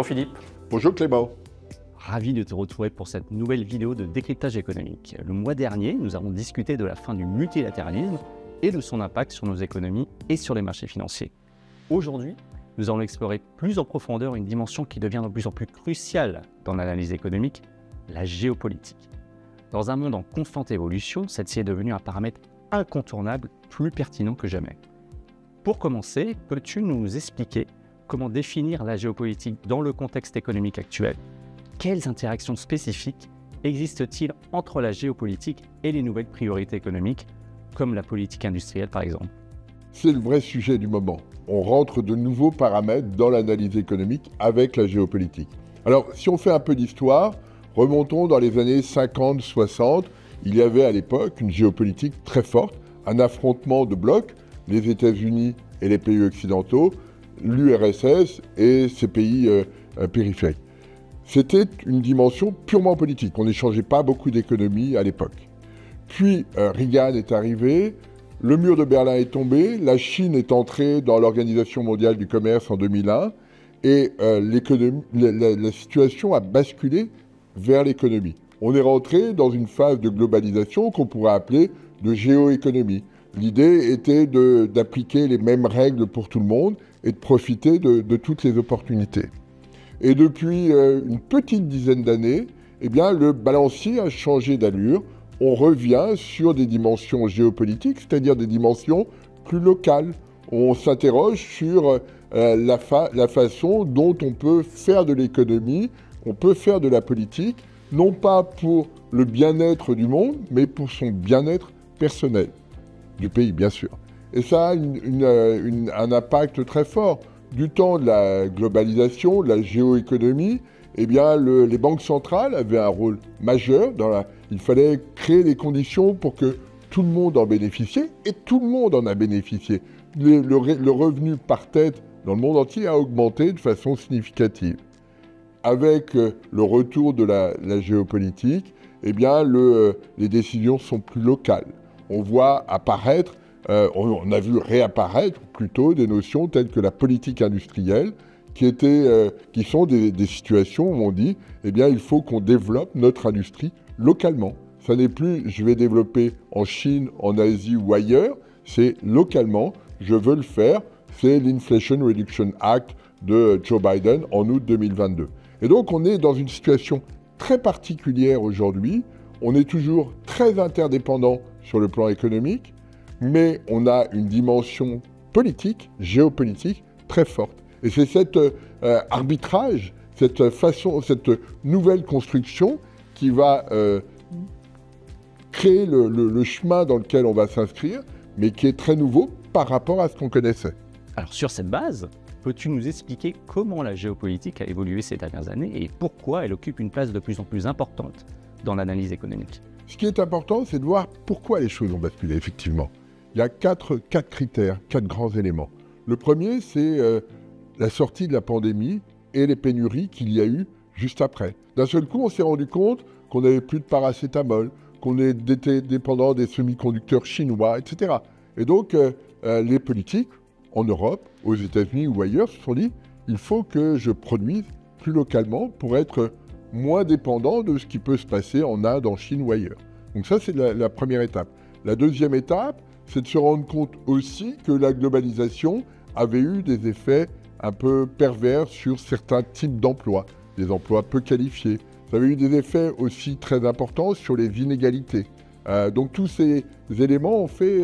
Bonjour Philippe. Bonjour Clément. Ravi de te retrouver pour cette nouvelle vidéo de décryptage économique. Le mois dernier, nous avons discuté de la fin du multilatéralisme et de son impact sur nos économies et sur les marchés financiers. Aujourd'hui, nous allons explorer plus en profondeur une dimension qui devient de plus en plus cruciale dans l'analyse économique, la géopolitique. Dans un monde en constante évolution, celle-ci est devenue un paramètre incontournable, plus pertinent que jamais. Pour commencer, peux-tu nous expliquer comment définir la géopolitique dans le contexte économique actuel ? Quelles interactions spécifiques existent-ils entre la géopolitique et les nouvelles priorités économiques, comme la politique industrielle par exemple ? C'est le vrai sujet du moment. On rentre de nouveaux paramètres dans l'analyse économique avec la géopolitique. Alors, si on fait un peu d'histoire, remontons dans les années 50-60, il y avait à l'époque une géopolitique très forte, un affrontement de blocs, les États-Unis et les pays occidentaux, l'URSS et ses pays périphériques. C'était une dimension purement politique. On n'échangeait pas beaucoup d'économies à l'époque. Puis Reagan est arrivé, le mur de Berlin est tombé, la Chine est entrée dans l'Organisation mondiale du commerce en 2001 et la situation a basculé vers l'économie. On est rentré dans une phase de globalisation qu'on pourrait appeler de géoéconomie. L'idée était d'appliquer les mêmes règles pour tout le monde et de profiter de toutes les opportunités. Et depuis une petite dizaine d'années, eh bien, le balancier a changé d'allure. On revient sur des dimensions géopolitiques, c'est-à-dire des dimensions plus locales. On s'interroge sur la façon dont on peut faire de l'économie, on peut faire de la politique, non pas pour le bien-être du monde, mais pour son bien-être personnel, du pays bien sûr. Et ça a un impact très fort. Du temps de la globalisation, de la géoéconomie, eh bien, les banques centrales avaient un rôle majeur. Il fallait créer les conditions pour que tout le monde en bénéficiait, et tout le monde en a bénéficié. Le revenu par tête dans le monde entier a augmenté de façon significative. Avec le retour de la géopolitique, eh bien, les décisions sont plus locales. On voit apparaître on a vu réapparaître plutôt des notions telles que la politique industrielle, qui sont des situations où on dit, eh bien, il faut qu'on développe notre industrie localement. Ça n'est plus, je vais développer en Chine, en Asie ou ailleurs, c'est localement, je veux le faire. C'est l'Inflation Reduction Act de Joe Biden en août 2022. Et donc, on est dans une situation très particulière aujourd'hui. On est toujours très interdépendant sur le plan économique, mais on a une dimension politique, géopolitique, très forte. Et c'est cet arbitrage, cette nouvelle construction qui va créer le chemin dans lequel on va s'inscrire, mais qui est très nouveau par rapport à ce qu'on connaissait. Alors sur cette base, peux-tu nous expliquer comment la géopolitique a évolué ces dernières années et pourquoi elle occupe une place de plus en plus importante dans l'analyse économique ? Ce qui est important, c'est de voir pourquoi les choses ont basculé, effectivement. Il y a quatre critères, 4 grands éléments. Le premier, c'est la sortie de la pandémie et les pénuries qu'il y a eu juste après. D'un seul coup, on s'est rendu compte qu'on n'avait plus de paracétamol, qu'on était dépendant des semi-conducteurs chinois, etc. Et donc, les politiques, en Europe, aux États-Unis ou ailleurs, se sont dit, il faut que je produise plus localement pour être moins dépendant de ce qui peut se passer en Inde, en Chine ou ailleurs. Donc ça, c'est la première étape. La deuxième étape, c'est de se rendre compte aussi que la globalisation avait eu des effets un peu pervers sur certains types d'emplois, des emplois peu qualifiés. Ça avait eu des effets aussi très importants sur les inégalités. Donc tous ces éléments ont fait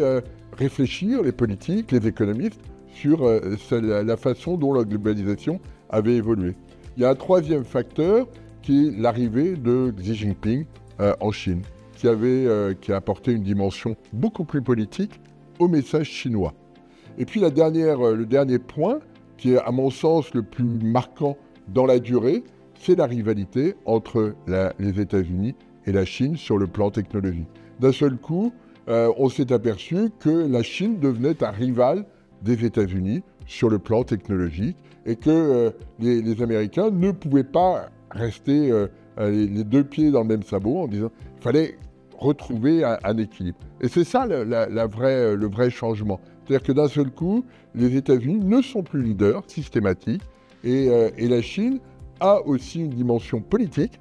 réfléchir les politiques, les économistes, sur la façon dont la globalisation avait évolué. Il y a un troisième facteur qui est l'arrivée de Xi Jinping en Chine, qui a apporté une dimension beaucoup plus politique au message chinois. Et puis le dernier point, qui est à mon sens le plus marquant dans la durée, c'est la rivalité entre les États-Unis et la Chine sur le plan technologique. D'un seul coup, on s'est aperçu que la Chine devenait un rival des États-Unis sur le plan technologique et que les Américains ne pouvaient pas rester les deux pieds dans le même sabot en disant qu'il fallait retrouver un équilibre. Et c'est ça le vrai changement. C'est-à-dire que d'un seul coup, les États-Unis ne sont plus leaders systématiques et la Chine a aussi une dimension politique.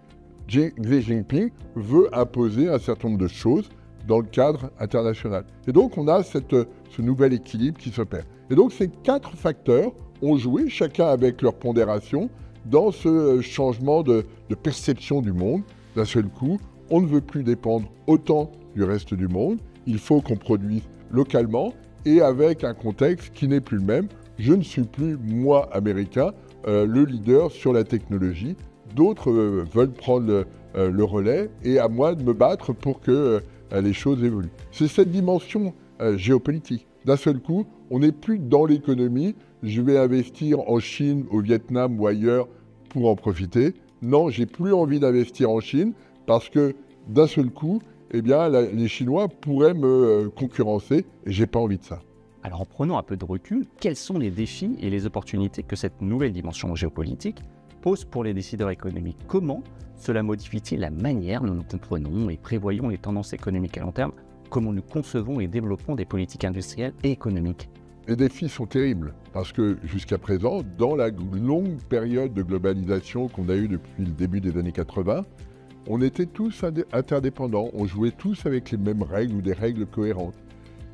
Xi Jinping veut imposer un certain nombre de choses dans le cadre international. Et donc, on a ce nouvel équilibre qui s'opère. Et donc, ces 4 facteurs ont joué, chacun avec leur pondération, dans ce changement de perception du monde. D'un seul coup, on ne veut plus dépendre autant du reste du monde. Il faut qu'on produise localement et avec un contexte qui n'est plus le même. Je ne suis plus, moi, américain, le leader sur la technologie. D'autres veulent prendre le relais et à moi de me battre pour que les choses évoluent. C'est cette dimension géopolitique. D'un seul coup, on n'est plus dans l'économie. Je vais investir en Chine, au Vietnam ou ailleurs pour en profiter. Non, j'ai plus envie d'investir en Chine parce que d'un seul coup, eh bien, les Chinois pourraient me concurrencer et j'ai pas envie de ça. Alors en prenant un peu de recul, quels sont les défis et les opportunités que cette nouvelle dimension géopolitique pose pour les décideurs économiques? Comment cela modifie-t-il la manière dont nous comprenons et prévoyons les tendances économiques à long terme? Comment nous concevons et développons des politiques industrielles et économiques? Les défis sont terribles parce que jusqu'à présent, dans la longue période de globalisation qu'on a eue depuis le début des années 80, on était tous interdépendants, on jouait tous avec les mêmes règles ou des règles cohérentes.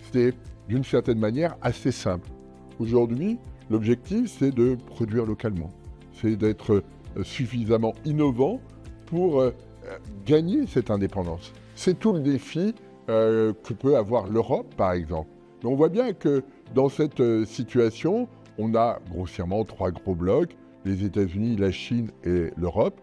C'était d'une certaine manière assez simple. Aujourd'hui, l'objectif, c'est de produire localement. C'est d'être suffisamment innovant pour gagner cette indépendance. C'est tout le défi que peut avoir l'Europe, par exemple. Mais on voit bien que dans cette situation, on a grossièrement 3 gros blocs, les États-Unis, la Chine et l'Europe.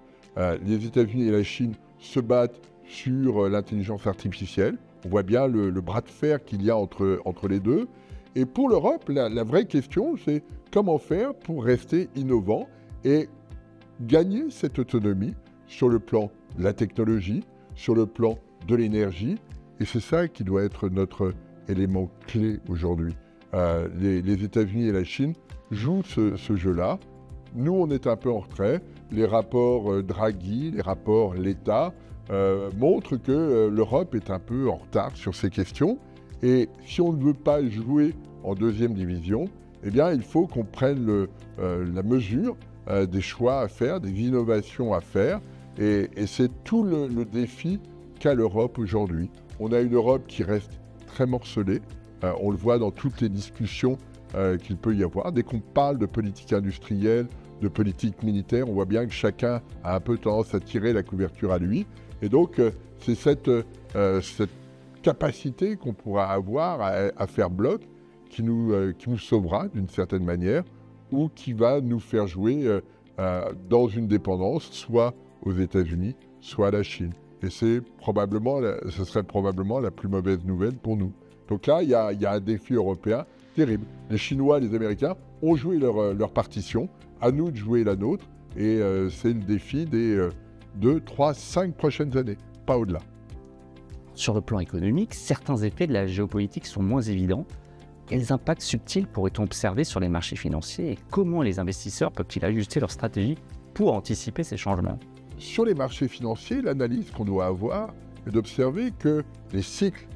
Les États-Unis et la Chine se battent sur l'intelligence artificielle. On voit bien le bras de fer qu'il y a entre les deux. Et pour l'Europe, la vraie question, c'est comment faire pour rester innovant et gagner cette autonomie sur le plan de la technologie, sur le plan de l'énergie. Et c'est ça qui doit être notre élément clé aujourd'hui. Les États-Unis et la Chine jouent ce jeu-là. Nous, on est un peu en retrait. Les rapports Draghi, les rapports l'État montrent que l'Europe est un peu en retard sur ces questions. Et si on ne veut pas jouer en deuxième division, eh bien, il faut qu'on prenne la mesure des choix à faire, des innovations à faire. Et c'est tout le défi qu'a l'Europe aujourd'hui. On a une Europe qui reste très morcelée. On le voit dans toutes les discussions qu'il peut y avoir. Dès qu'on parle de politique industrielle, de politique militaire, on voit bien que chacun a un peu tendance à tirer la couverture à lui. Et donc, c'est cette capacité qu'on pourra avoir à faire bloc qui nous sauvera d'une certaine manière ou qui va nous faire jouer dans une dépendance, soit aux États-Unis, soit à la Chine. Et ce serait probablement la plus mauvaise nouvelle pour nous. Donc là, il y a un défi européen terrible. Les Chinois, les Américains ont joué leur partition. À nous de jouer la nôtre. Et c'est le défi des 2, 3, 5 prochaines années, pas au-delà. Sur le plan économique, certains effets de la géopolitique sont moins évidents. Quels impacts subtils pourrait-on observer sur les marchés financiers et comment les investisseurs peuvent-ils ajuster leur stratégie pour anticiper ces changements? Sur les marchés financiers, l'analyse qu'on doit avoir est d'observer que les cycles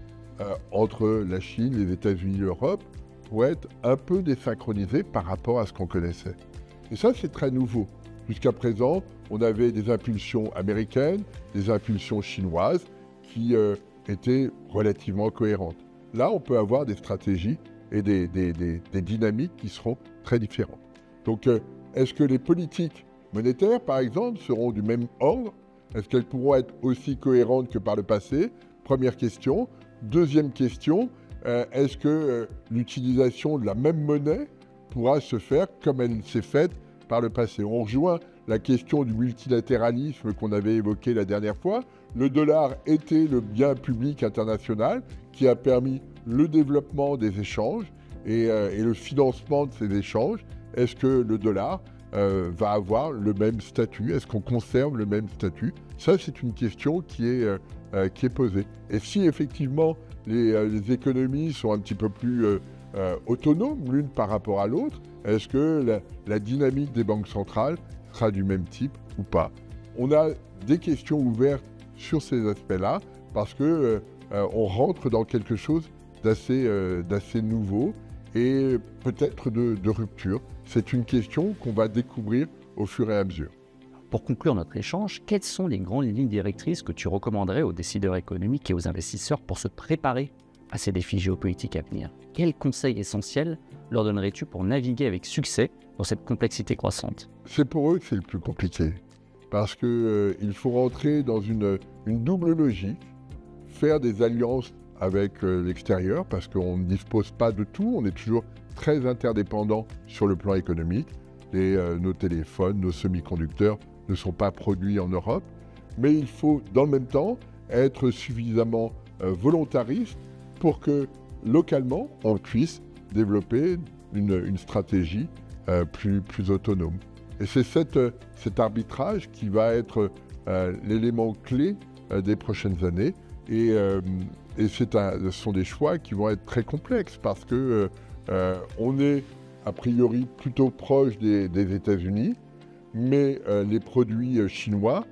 entre la Chine, les États-Unis et l'Europe pourraient être un peu désynchronisés par rapport à ce qu'on connaissait. Et ça, c'est très nouveau. Jusqu'à présent, on avait des impulsions américaines, des impulsions chinoises qui étaient relativement cohérentes. Là, on peut avoir des stratégies et des dynamiques qui seront très différentes. Donc, est-ce que les politiques monétaires, par exemple, seront du même ordre? Est-ce qu'elles pourront être aussi cohérentes que par le passé? Première question. Deuxième question, est-ce que l'utilisation de la même monnaie pourra se faire comme elle s'est faite par le passé? On rejoint la question du multilatéralisme qu'on avait évoqué la dernière fois. Le dollar était le bien public international qui a permis le développement des échanges et le financement de ces échanges. Est-ce que le dollar va avoir le même statut? Est-ce qu'on conserve le même statut? Ça, c'est une question qui est posée. Et si effectivement les économies sont un petit peu plus autonomes l'une par rapport à l'autre, est-ce que la dynamique des banques centrales sera du même type ou pas? On a des questions ouvertes sur ces aspects-là parce que on rentre dans quelque chose d'assez nouveau et peut-être de rupture. C'est une question qu'on va découvrir au fur et à mesure. Pour conclure notre échange, quelles sont les grandes lignes directrices que tu recommanderais aux décideurs économiques et aux investisseurs pour se préparer à ces défis géopolitiques à venir? Quels conseils essentiels leur donnerais-tu pour naviguer avec succès dans cette complexité croissante? C'est pour eux que c'est le plus compliqué, parce qu'il faut rentrer dans une double logique, faire des alliances avec l'extérieur, parce qu'on ne dispose pas de tout, on est toujours très interdépendant sur le plan économique. Nos téléphones, nos semi-conducteurs ne sont pas produits en Europe, mais il faut dans le même temps être suffisamment volontariste pour que localement on puisse développer une stratégie plus autonome. Et c'est cet arbitrage qui va être l'élément clé des prochaines années. Et ce sont des choix qui vont être très complexes parce que on est a priori plutôt proche des États-Unis, mais les produits chinois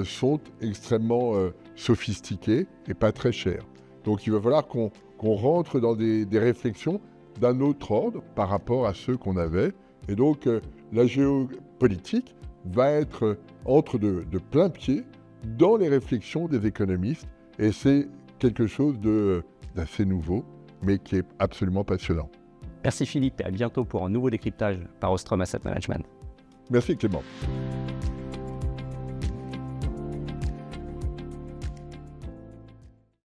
sont extrêmement sophistiqués et pas très chers. Donc il va falloir qu'on rentre dans des réflexions d'un autre ordre par rapport à ceux qu'on avait. Et donc la géopolitique va entre de plein pied dans les réflexions des économistes. Et c'est quelque chose d'assez nouveau, mais qui est absolument passionnant. Merci Philippe et à bientôt pour un nouveau décryptage par Ostrom Asset Management. Merci Clément.